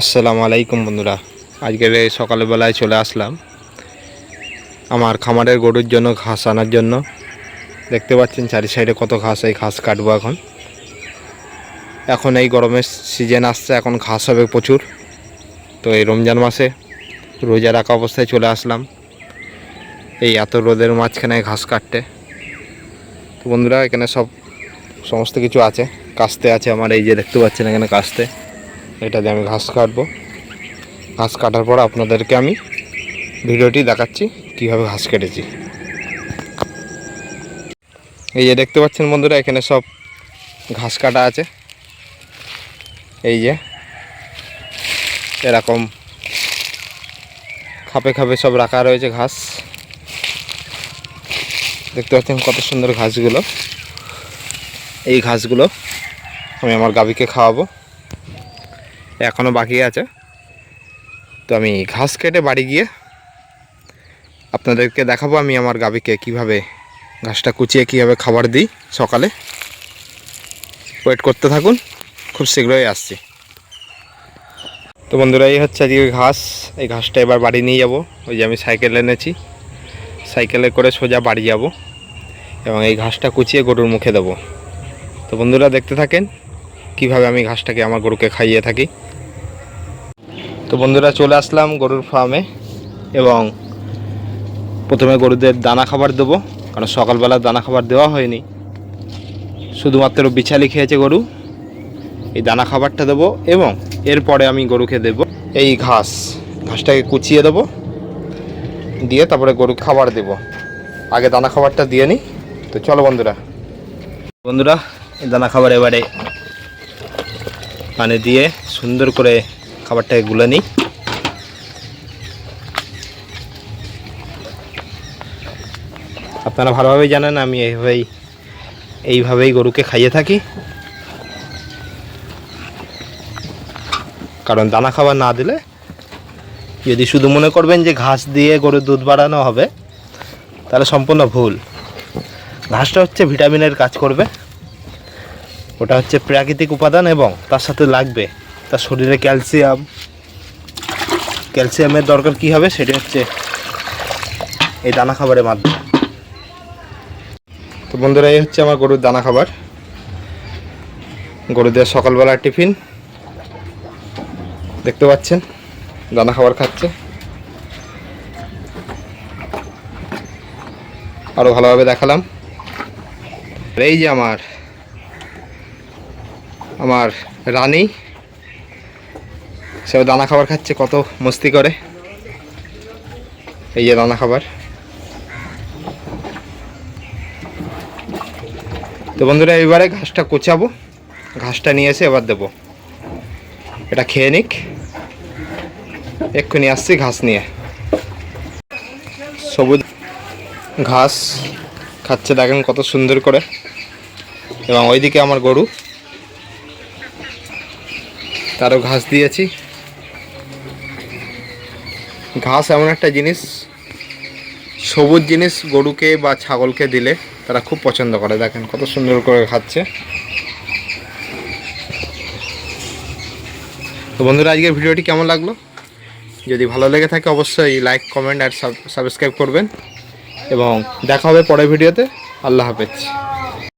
আসসালামু আলাইকুম বন্ধুরা, আজকের এই সকালবেলায় চলে আসলাম আমার খামারের গরুর জন্য ঘাস আনার জন্য। দেখতে পাচ্ছেন চারি সাইডে কত ঘাস, এই ঘাস কাটবো এখন এই গরমের সিজন আসছে, এখন ঘাস হবে প্রচুর। তো এই রমজান মাসে রোজা রাখা অবস্থায় চলে আসলাম এই এত রোদের মাঝখানে ঘাস কাটতে। তো বন্ধুরা, এখানে সমস্ত কিছু আছে, কাস্তে আছে আমার, এই যে দেখতে পাচ্ছেন এখানে কাস্তে, এটা দিয়ে আমি ঘাস কাটবো। ঘাস কাটার পর আপনাদেরকে আমি ভিডিওটি দেখাচ্ছি কীভাবে ঘাস কেটেছি। এই যে দেখতে পাচ্ছেন বন্ধুরা, এখানে সব ঘাস কাটা আছে, এই যে এরকম খাপে খাপে সব রাখা রয়েছে ঘাস। দেখতে পাচ্ছেন কত সুন্দর ঘাসগুলো। এই ঘাসগুলো আমি আমার গাভীকে খাওয়াবো, এখনও বাকি আছে। তো আমি ঘাস কেটে বাড়ি গিয়ে আপনাদেরকে দেখাবো আমি আমার গাভীকে কিভাবে ঘাসটা কুচিয়ে কীভাবে খাবার দিই সকালে। ওয়েট করতে থাকুন, খুব শীঘ্রই আসছি। তো বন্ধুরা, এই হচ্ছে আজকে ঘাস। এই ঘাসটা এবার বাড়ি নিয়ে যাব। ওই যে আমি সাইকেল এনেছি, সাইকেলে করে সোজা বাড়ি যাব এবং এই ঘাসটা কুচিয়ে গরুর মুখে দেবো। তো বন্ধুরা, দেখতে থাকেন কিভাবে আমি ঘাসটাকে আমার গরুকে খাইয়ে থাকি। তো বন্ধুরা, চলে আসলাম গরুর ফার্মে এবং প্রথমে গরুদের দানা খাবার দেবো, কারণ সকালবেলা দানা খাবার দেওয়া হয়নি, শুধুমাত্র বিছালি খেয়েছে গরু। এই দানা খাবারটা দেবো এবং এরপরে আমি গরুকে দেব এই ঘাসটাকে কুচিয়ে দেবো, দিয়ে তারপরে গরু খাবার দেব। আগে দানা খাবারটা দিয়ে নিই। তো চলো বন্ধুরা, এই দানা খাবার এবারে পানি দিয়ে সুন্দর করে খাবারটাকে গুলে নিই। আপনারা ভালোভাবেই জানেন আমি এইভাবেই গরুকে খাইয়ে থাকি, কারণ দানা খাবার না দিলে, যদি শুধু মনে করবেন যে ঘাস দিয়ে গরুর দুধ বাড়ানো হবে, তাহলে সম্পূর্ণ ভুল। ঘাসটা হচ্ছে ভিটামিনের কাজ করবে, ওটা হচ্ছে প্রাকৃতিক উপাদান এবং তার সাথে লাগবে তার শরীরে ক্যালসিয়ামের দরকার কি হবে, সেটা হচ্ছে এই দানা খাবারের মাধ্যমে। তো বন্ধুরা, এই হচ্ছে আমার গরুর দানা খাবার, গরুদের সকালবেলার টিফিন। দেখতে পাচ্ছেন দানা খাবার খাচ্ছে। আরও ভালোভাবে দেখালাম। এই যে আমার রানী, সেও দানা খাবার খাচ্ছে, কত মস্তি করে। এই যে দানা খাবার। তো বন্ধুরা, এবারে ঘাসটা কোচাবো, ঘাসটা নিয়ে এসে এবার দেবো। এটা খেয়ে নিক, এক্ষুনি আসছি ঘাস নিয়ে। সবুজ ঘাস খাচ্ছে, দেখেন কত সুন্দর করে। এবং ওইদিকে আমার গরু, তারও ঘাস দিয়েছি। ঘাস এমন একটা জিনিস, সবুজ জিনিস গরুকে বা ছাগলকে দিলে তারা খুব পছন্দ করে। দেখেন কত সুন্দর করে খাচ্ছে। তো বন্ধুরা, আজকের ভিডিওটি কেমন লাগলো? যদি ভালো লেগে থাকে অবশ্যই লাইক, কমেন্ট আর সাবস্ক্রাইব করবেন এবং দেখা হবে পরের ভিডিওতে। আল্লাহ হাফেজ।